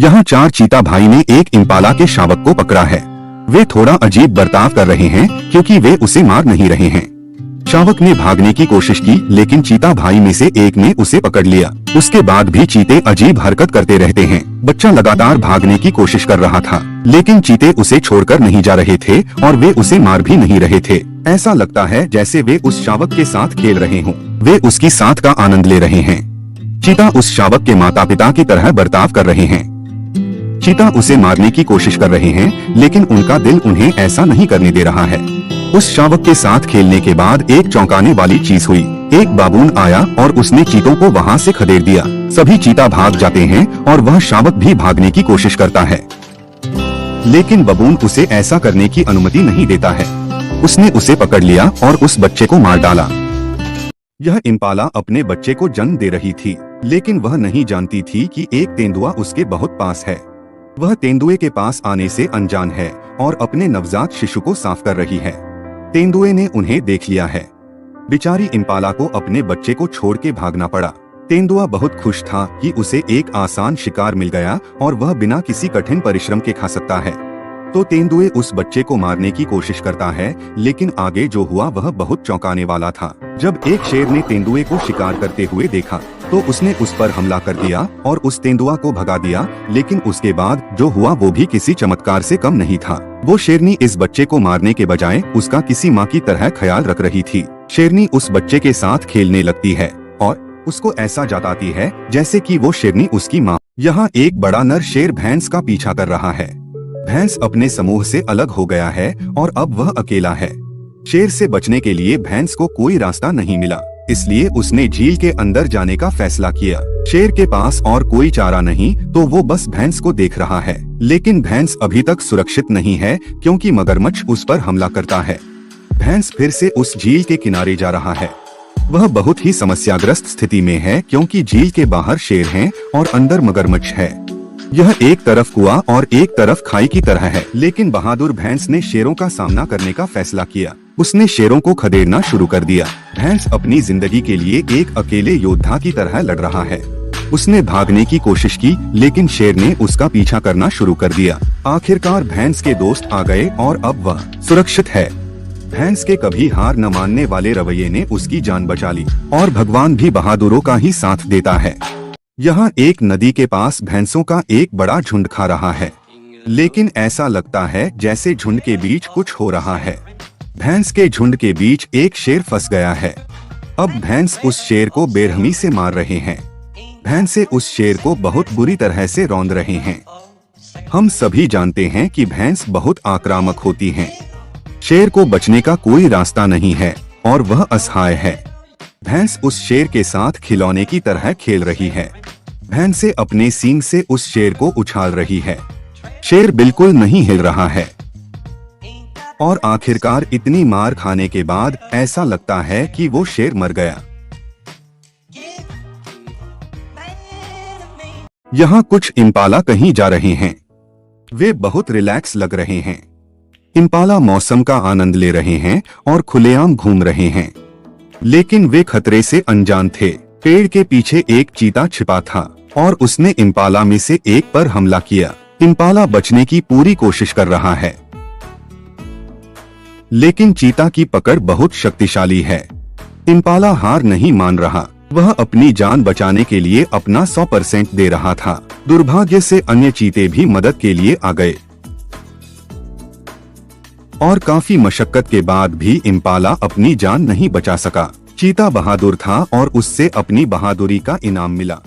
यहाँ 4 चीता भाई ने एक इम्पाला के शावक को पकड़ा है। वे थोड़ा अजीब बर्ताव कर रहे हैं क्योंकि वे उसे मार नहीं रहे हैं। शावक ने भागने की कोशिश की लेकिन चीता भाई में से एक ने उसे पकड़ लिया। उसके बाद भी चीते अजीब हरकत करते रहते हैं। बच्चा लगातार भागने की कोशिश कर रहा था लेकिन चीते उसे छोड़कर नहीं जा रहे थे और वे उसे मार भी नहीं रहे थे। ऐसा लगता है जैसे वे उस शावक के साथ खेल रहे हों। वे उसकी साथ का आनंद ले रहे हैं। चीता उस शावक के माता पिता की तरह बर्ताव कर रहे हैं। चीता उसे मारने की कोशिश कर रहे हैं लेकिन उनका दिल उन्हें ऐसा नहीं करने दे रहा है। उस शावक के साथ खेलने के बाद एक चौंकाने वाली चीज हुई। एक बाबून आया और उसने चीतों को वहां से खदेड़ दिया। सभी चीता भाग जाते हैं और वह शावक भी भागने की कोशिश करता है लेकिन बबून उसे ऐसा करने की अनुमति नहीं देता है। उसने उसे पकड़ लिया और उस बच्चे को मार डाला। यह इम्पाला अपने बच्चे को जन्म दे रही थी लेकिन वह नहीं जानती थी कि एक तेंदुआ उसके बहुत पास है। वह तेंदुए के पास आने से अनजान है और अपने नवजात शिशु को साफ कर रही है। तेंदुए ने उन्हें देख लिया है। बेचारी इम्पाला को अपने बच्चे को छोड़ के भागना पड़ा। तेंदुआ बहुत खुश था कि उसे एक आसान शिकार मिल गया और वह बिना किसी कठिन परिश्रम के खा सकता है। तो तेंदुए उस बच्चे को मारने की कोशिश करता है लेकिन आगे जो हुआ वह बहुत चौंकाने वाला था। जब एक शेर ने तेंदुए को शिकार करते हुए देखा तो उसने उस पर हमला कर दिया और उस तेंदुआ को भगा दिया। लेकिन उसके बाद जो हुआ वो भी किसी चमत्कार से कम नहीं था। वो शेरनी इस बच्चे को मारने के बजाय उसका किसी माँ की तरह ख्याल रख रही थी। शेरनी उस बच्चे के साथ खेलने लगती है और उसको ऐसा जताती है जैसे कि वो शेरनी उसकी माँ। यहाँ एक बड़ा नर शेर भैंस का पीछा कर रहा है। भैंस अपने समूह से अलग हो गया है और अब वह अकेला है। शेर से बचने के लिए भैंस को कोई रास्ता नहीं मिला, इसलिए उसने झील के अंदर जाने का फैसला किया। शेर के पास और कोई चारा नहीं तो वो बस भैंस को देख रहा है। लेकिन भैंस अभी तक सुरक्षित नहीं है क्योंकि मगरमच्छ उस पर हमला करता है। भैंस फिर से उस झील के किनारे जा रहा है। वह बहुत ही समस्याग्रस्त स्थिति में है क्योंकि झील के बाहर शेर हैं और अंदर मगरमच्छ है। यह एक तरफ कुआं और एक तरफ खाई की तरह है। लेकिन बहादुर भैंस ने शेरों का सामना करने का फैसला किया। उसने शेरों को खदेड़ना शुरू कर दिया। भैंस अपनी जिंदगी के लिए एक अकेले योद्धा की तरह लड़ रहा है। उसने भागने की कोशिश की लेकिन शेर ने उसका पीछा करना शुरू कर दिया। आखिरकार भैंस के दोस्त आ गए और अब वह सुरक्षित है। भैंस के कभी हार न मानने वाले रवैये ने उसकी जान बचा ली और भगवान भी बहादुरों का ही साथ देता है। यहाँ एक नदी के पास भैंसों का एक बड़ा झुंड खा रहा है लेकिन ऐसा लगता है जैसे झुंड के बीच कुछ हो रहा है। भैंस के झुंड के बीच एक शेर फंस गया है। अब भैंस उस शेर को बेरहमी से मार रहे हैं। भैंसे उस शेर को बहुत बुरी तरह से रौंद रहे हैं। हम सभी जानते हैं कि भैंस बहुत आक्रामक होती हैं। शेर को बचने का कोई रास्ता नहीं है और वह असहाय है। भैंस उस शेर के साथ खिलौने की तरह खेल रही है। भैंसे अपने सींग से उस शेर को उछाल रही है। शेर बिल्कुल नहीं हिल रहा है और आखिरकार इतनी मार खाने के बाद ऐसा लगता है कि वो शेर मर गया। यहाँ कुछ इम्पाला कहीं जा रहे हैं। वे बहुत रिलैक्स लग रहे हैं। इम्पाला मौसम का आनंद ले रहे हैं और खुलेआम घूम रहे हैं। लेकिन वे खतरे से अनजान थे। पेड़ के पीछे एक चीता छिपा था और उसने इम्पाला में से एक पर हमला किया। इम्पाला बचने की पूरी कोशिश कर रहा है लेकिन चीता की पकड़ बहुत शक्तिशाली है। इम्पाला हार नहीं मान रहा। वह अपनी जान बचाने के लिए अपना 100% दे रहा था। दुर्भाग्य से अन्य चीते भी मदद के लिए आ गए और काफी मशक्कत के बाद भी इम्पाला अपनी जान नहीं बचा सका। चीता बहादुर था और उससे अपनी बहादुरी का इनाम मिला।